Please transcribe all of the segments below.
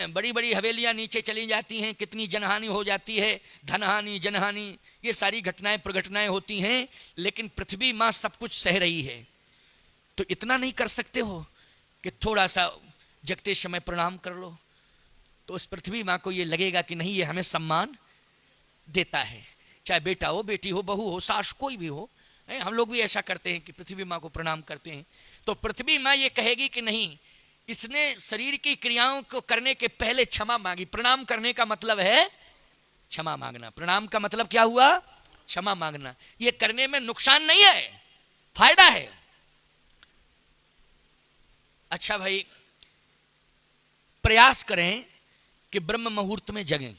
बड़ी बड़ी हवेलियां नीचे चली जाती हैं, कितनी जनहानि हो जाती है, धनहानि जनहानि, ये सारी घटनाएं प्रघटनाएं होती हैं, लेकिन पृथ्वी माँ सब कुछ सह रही है। तो इतना नहीं कर सकते हो कि थोड़ा सा जगते समय प्रणाम कर लो? तो उस पृथ्वी माँ को ये लगेगा कि नहीं, ये हमें सम्मान देता है, चाहे बेटा हो, बेटी हो, बहू हो, सास, कोई भी हो। हम लोग भी ऐसा करते हैं कि पृथ्वी माँ को प्रणाम करते हैं। तो पृथ्वी माँ ये कहेगी कि नहीं, इसने शरीर की क्रियाओं को करने के पहले क्षमा मांगी। प्रणाम करने का मतलब है क्षमा मांगना। प्रणाम का मतलब क्या हुआ? क्षमा मांगना। ये करने में नुकसान नहीं है, फायदा है। अच्छा भाई, प्रयास करें कि ब्रह्म मुहूर्त में जगें।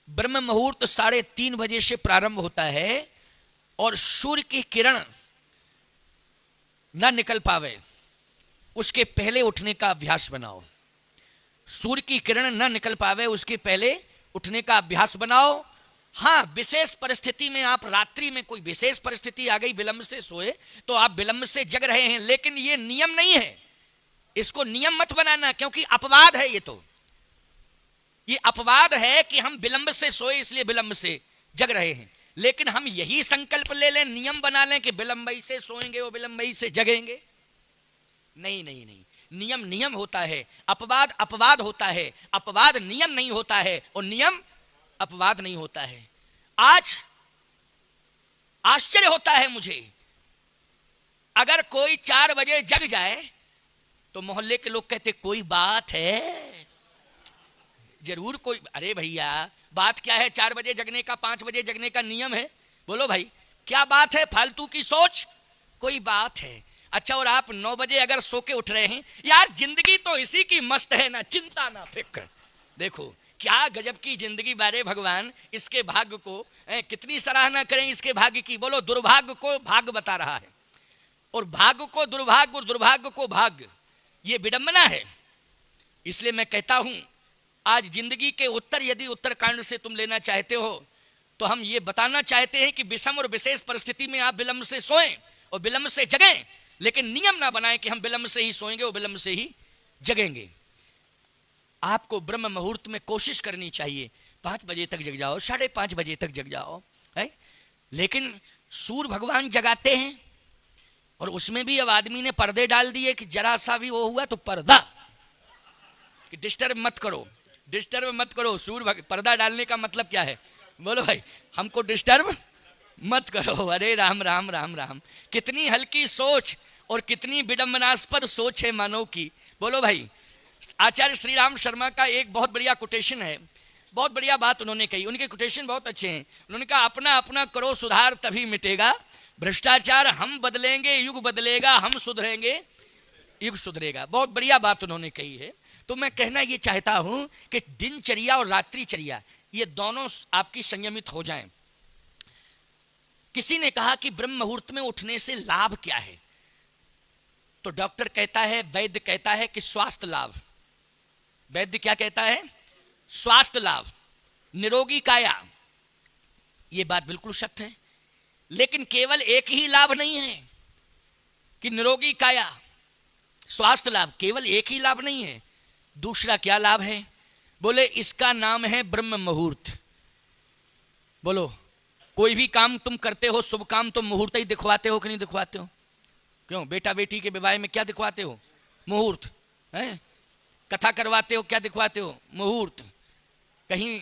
ब्रह्म मुहूर्त 3:30 बजे से प्रारंभ होता है और सूर्य की किरण ना निकल पावे उसके पहले उठने का अभ्यास बनाओ। सूर्य की किरण ना निकल पावे उसके पहले उठने का अभ्यास बनाओ। हाँ, विशेष परिस्थिति में, आप रात्रि में कोई विशेष परिस्थिति आ गई, विलंब से सोए, तो आप विलंब से जग रहे हैं, लेकिन ये नियम नहीं है। इसको नियम मत बनाना, क्योंकि अपवाद है। ये अपवाद है कि हम विलंब से सोए इसलिए विलंब से जग रहे हैं। लेकिन हम यही संकल्प ले लें, नियम बना लें कि विलंबई से सोएंगे और विलंबई से जगेंगे। नहीं नहीं नहीं, नियम नियम होता है, अपवाद अपवाद होता है। अपवाद नियम नहीं होता है और नियम अपवाद नहीं होता है। आज आश्चर्य होता है मुझे, अगर कोई 4 बजे जग जाए तो मोहल्ले के लोग कहते कोई बात है, जरूर कोई। अरे भैया, बात क्या है? 4 बजे जगने का, 5 बजे जगने का नियम है। बोलो भाई, क्या बात है? फालतू की सोच, कोई बात है। अच्छा, और आप 9 बजे अगर सो के उठ रहे हैं, यार जिंदगी तो इसी की मस्त है ना, चिंता ना फिक्र। देखो क्या गजब की जिंदगी बारे भगवान, इसके भाग्य को कितनी सराहना करें इसके भाग्य की। बोलो, दुर्भाग्य को भाग्य बता रहा है और भाग्य को दुर्भाग्य और दुर्भाग्य को भाग्य, ये विडंबना है। इसलिए मैं कहता हूं, आज जिंदगी के उत्तर यदि उत्तरकांड से तुम लेना चाहते हो तो हम ये बताना चाहते हैं कि विषम और विशेष परिस्थिति में आप विलंब से सोएं और विलंब से जगें, लेकिन नियम ना बनाएं कि हम विलंब से ही सोएंगे और विलंब से ही जगेंगे। आपको ब्रह्म मुहूर्त में कोशिश करनी चाहिए, 5 बजे तक जग जाओ, 5:30 बजे तक जग जाओ, है? लेकिन सूर्य भगवान जगाते हैं और उसमें भी अब आदमी ने पर्दे डाल दिए कि जरा सा भी वो हुआ तो पर्दा, कि डिस्टर्ब मत करो, डिस्टर्ब मत करो। पर्दा डालने का मतलब क्या है? बोलो भाई, हमको डिस्टर्ब मत करो। अरे राम राम राम राम, कितनी हल्की सोच और कितनी विडंबनास्पद सोच है मानव की। बोलो भाई, आचार्य श्री राम शर्मा का एक बहुत बढ़िया कोटेशन है, बहुत बढ़िया बात उन्होंने कही। उनके कोटेशन बहुत अच्छे हैं। उन्होंने कहा, अपना अपना करो सुधार तभी मिटेगा भ्रष्टाचार, हम बदलेंगे युग बदलेगा, हम सुधरेंगे युग सुधरेगा। बहुत बढ़िया बात उन्होंने कही है। तो मैं कहना ये चाहता हूं कि दिनचर्या और रात्रिचर्या ये दोनों आपकी संयमित हो जाएं। किसी ने कहा कि ब्रह्म मुहूर्त में उठने से लाभ क्या है? तो डॉक्टर कहता है, वैद्य कहता है कि स्वास्थ्य लाभ। वैद्य क्या कहता है? स्वास्थ्य लाभ, निरोगी काया। ये बात बिल्कुल सत्य है, लेकिन केवल एक ही लाभ नहीं है कि निरोगी काया, स्वास्थ्य लाभ, केवल एक ही लाभ नहीं है। दूसरा क्या लाभ है? बोले, इसका नाम है ब्रह्म मुहूर्त। बोलो, कोई भी काम तुम करते हो, शुभ काम, तो मुहूर्त ही दिखवाते हो कि नहीं दिखवाते हो? क्यों? बेटा बेटी के विवाह में क्या दिखवाते हो? मुहूर्त है। कथा करवाते हो, क्या दिखवाते हो? मुहूर्त। कहीं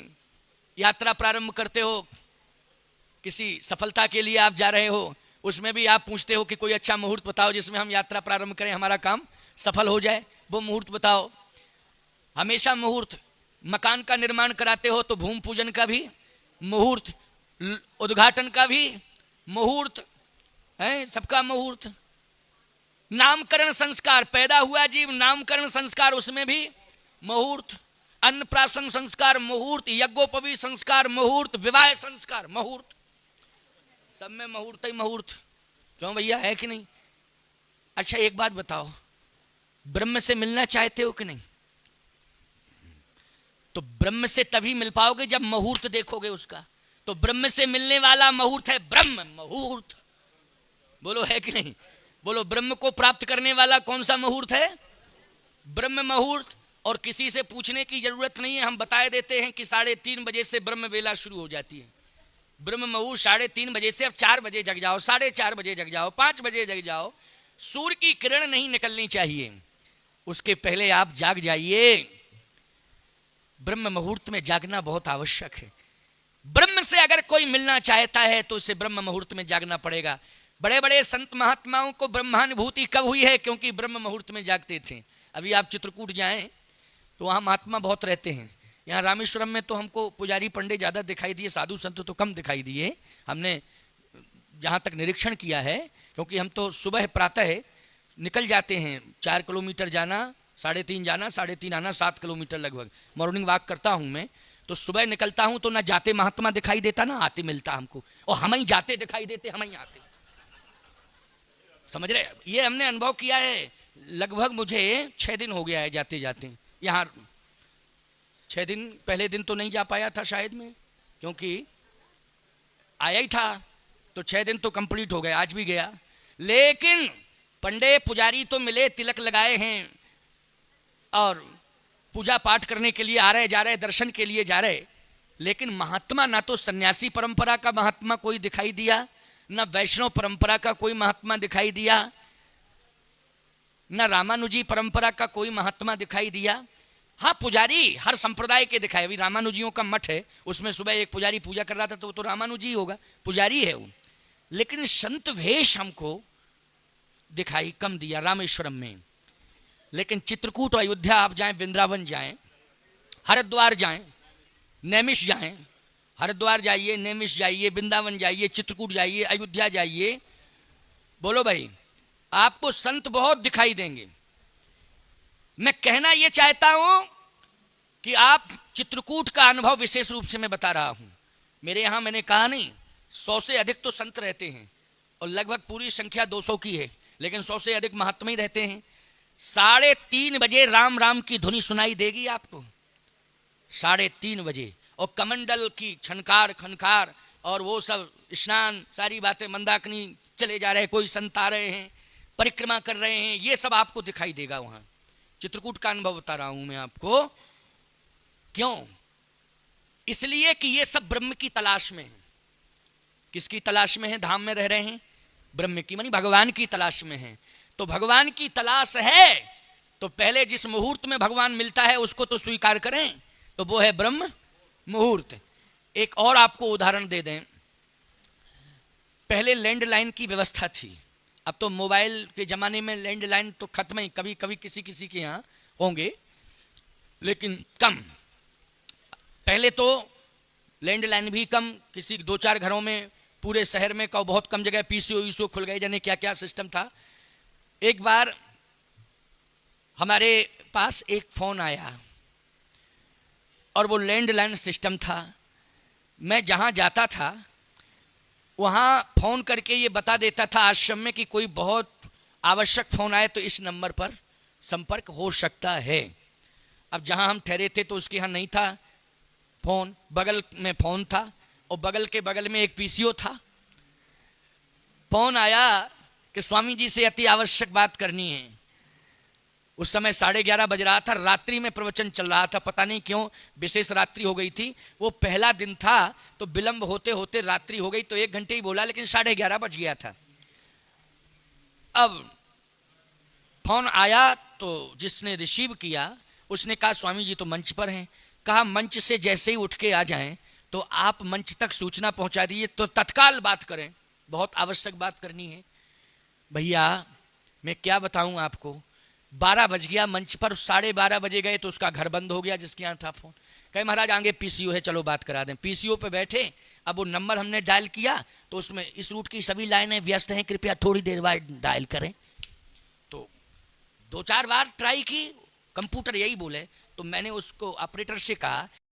यात्रा प्रारंभ करते हो, किसी सफलता के लिए आप जा रहे हो, उसमें भी आप पूछते हो कि कोई अच्छा मुहूर्त बताओ जिसमें हम यात्रा प्रारंभ करें, हमारा काम सफल हो जाए, वो मुहूर्त बताओ। हमेशा मुहूर्त। मकान का निर्माण कराते हो तो भूमि पूजन का भी मुहूर्त, उद्घाटन का भी मुहूर्त है, सबका मुहूर्त। नामकरण संस्कार, पैदा हुआ जीव, नामकरण संस्कार, उसमें भी मुहूर्त। अन्नप्राशन संस्कार मुहूर्त, यज्ञोपवीत संस्कार मुहूर्त, विवाह संस्कार मुहूर्त, सब में मुहूर्त ही मुहूर्त। क्यों भैया, है कि नहीं? अच्छा, एक बात बताओ, ब्रह्म से मिलना चाहते हो कि नहीं? तो ब्रह्म से तभी मिल पाओगे जब मुहूर्त देखोगे उसका। तो ब्रह्म से मिलने वाला मुहूर्त है ब्रह्म मुहूर्त। बोलो, है कि नहीं? बोलो, ब्रह्म को प्राप्त करने वाला कौन सा मुहूर्त है? ब्रह्म मुहूर्त। और किसी से पूछने की जरूरत नहीं है, हम बताए देते हैं कि 3:30 बजे से ब्रह्म वेला शुरू हो जाती है। ब्रह्म मुहूर्त 3:30 बजे से। अब 4 बजे जग जाओ, 4:30 बजे जग जाओ, 5 बजे जग जाओ, सूर्य की किरण नहीं निकलनी चाहिए, उसके पहले आप जाग जाइए। ब्रह्म मुहूर्त में जागना बहुत आवश्यक है। ब्रह्म से अगर कोई मिलना चाहता है तो उसे ब्रह्म मुहूर्त में जागना पड़ेगा। बड़े बड़े संत महात्माओं को ब्रह्मानुभूति कब हुई है? क्योंकि ब्रह्म मुहूर्त में जागते थे। अभी आप चित्रकूट जाएं तो वहाँ महात्मा बहुत रहते हैं। यहाँ रामेश्वरम में तो हमको पुजारी पंडे ज़्यादा दिखाई दिए, साधु संत तो कम दिखाई दिए, हमने जहाँ तक निरीक्षण किया है। क्योंकि हम तो सुबह प्रातः निकल जाते हैं, 4 किलोमीटर जाना, 3.5 जाना, 3.5 आना, 7 किलोमीटर लगभग मॉर्निंग वॉक करता हूँ मैं। तो सुबह निकलता हूँ तो ना जाते महात्मा दिखाई देता ना आते मिलता हमको, और हम ही जाते दिखाई देते, हम ही आते। समझ रहे? ये हमने अनुभव किया है। लगभग मुझे 6 दिन हो गया है जाते जाते यहाँ। 6 दिन, पहले दिन तो नहीं जा पाया था शायद मैं, क्योंकि आया ही था, तो 6 दिन तो कंप्लीट हो गए, आज भी गया। लेकिन पंडे पुजारी तो मिले, तिलक लगाए हैं और पूजा पाठ करने के लिए आ रहे जा रहे, दर्शन के लिए जा रहे। लेकिन महात्मा, ना तो सन्यासी परंपरा का महात्मा कोई दिखाई दिया, ना वैष्णव परंपरा का कोई महात्मा दिखाई दिया, ना रामानुजी परंपरा का कोई महात्मा दिखाई दिया। हाँ, पुजारी हर संप्रदाय के दिखाए। अभी रामानुजियों का मठ है, उसमें सुबह एक पुजारी पूजा कर रहा था, तो वो तो रामानुजी होगा, पुजारी है वो। लेकिन संत वेश हमको दिखाई कम दिया रामेश्वरम में। लेकिन चित्रकूट, अयोध्या आप जाएं, वृंदावन जाएं, हरिद्वार जाएं, नैमिष जाएं, हरिद्वार जाइए, नैमिष जाइए, वृंदावन जाइए, चित्रकूट जाइए, अयोध्या जाइए, बोलो भाई, आपको संत बहुत दिखाई देंगे। मैं कहना यह चाहता हूं कि आप चित्रकूट का अनुभव विशेष रूप से मैं बता रहा हूं। मेरे यहां मैंने कहा नहीं, 100 से अधिक तो संत रहते हैं और लगभग पूरी संख्या 200 की है, लेकिन 100 से अधिक महात्मा ही रहते हैं। 3:30 बजे राम राम की ध्वनि सुनाई देगी आपको, 3:30 बजे। और कमंडल की छनकार खनकार और वो सब स्नान, सारी बातें, मंदाकिनी चले जा रहे हैं, कोई संत आ रहे हैं, परिक्रमा कर रहे हैं, ये सब आपको दिखाई देगा वहां। चित्रकूट का अनुभव बता रहा हूं मैं आपको। क्यों? इसलिए कि ये सब ब्रह्म की तलाश में है। किसकी तलाश में है? धाम में रह रहे हैं, ब्रह्म की, मानी भगवान की तलाश में है। तो भगवान की तलाश है तो पहले जिस मुहूर्त में भगवान मिलता है उसको तो स्वीकार करें, तो वो है ब्रह्म मुहूर्त। एक और आपको उदाहरण दे दें। पहले लैंडलाइन की व्यवस्था थी, अब तो मोबाइल के जमाने में लैंडलाइन तो खत्म ही, कभी कभी किसी किसी के यहाँ होंगे, लेकिन कम। पहले तो लैंडलाइन भी कम, किसी 2-4 घरों में, पूरे शहर में का बहुत कम जगह पीसीओ खुल गए, जाने क्या क्या सिस्टम था। एक बार हमारे पास एक फोन आया और वो लैंडलाइन सिस्टम था। मैं जहाँ जाता था वहाँ फोन करके ये बता देता था आश्रम में कि कोई बहुत आवश्यक फोन आए तो इस नंबर पर संपर्क हो सकता है। अब जहाँ हम ठहरे थे तो उसके यहाँ नहीं था फोन, बगल में फोन था और बगल के बगल में एक पीसीओ था। फोन आया कि स्वामी जी से अति आवश्यक बात करनी है। उस समय 11:30 बज रहा था, रात्रि में प्रवचन चल रहा था, पता नहीं क्यों विशेष रात्रि हो गई थी। वो पहला दिन था तो विलंब होते होते रात्रि हो गई, तो 1 घंटे ही बोला, लेकिन 11:30 बज गया था। अब फोन आया तो जिसने रिसीव किया उसने कहा स्वामी जी तो मंच पर हैं। कहा मंच से जैसे ही उठ के आ जाएं तो आप मंच तक सूचना पहुंचा दीजिए, तो तत्काल बात करें, बहुत आवश्यक बात करनी है। भैया मैं क्या बताऊं आपको, 12 बज गया मंच पर, 12:30 बजे गए तो उसका घर बंद हो गया जिसके यहाँ था फोन। कहे महाराज आगे पीसीओ है, चलो बात करा दें। पीसीओ पे बैठे, अब वो नंबर हमने डायल किया तो उसमें इस रूट की सभी लाइनें व्यस्त हैं, कृपया थोड़ी देर बाद डायल करें। तो 2-4 बार ट्राई की, कंप्यूटर यही बोले, तो मैंने उसको ऑपरेटर से कहा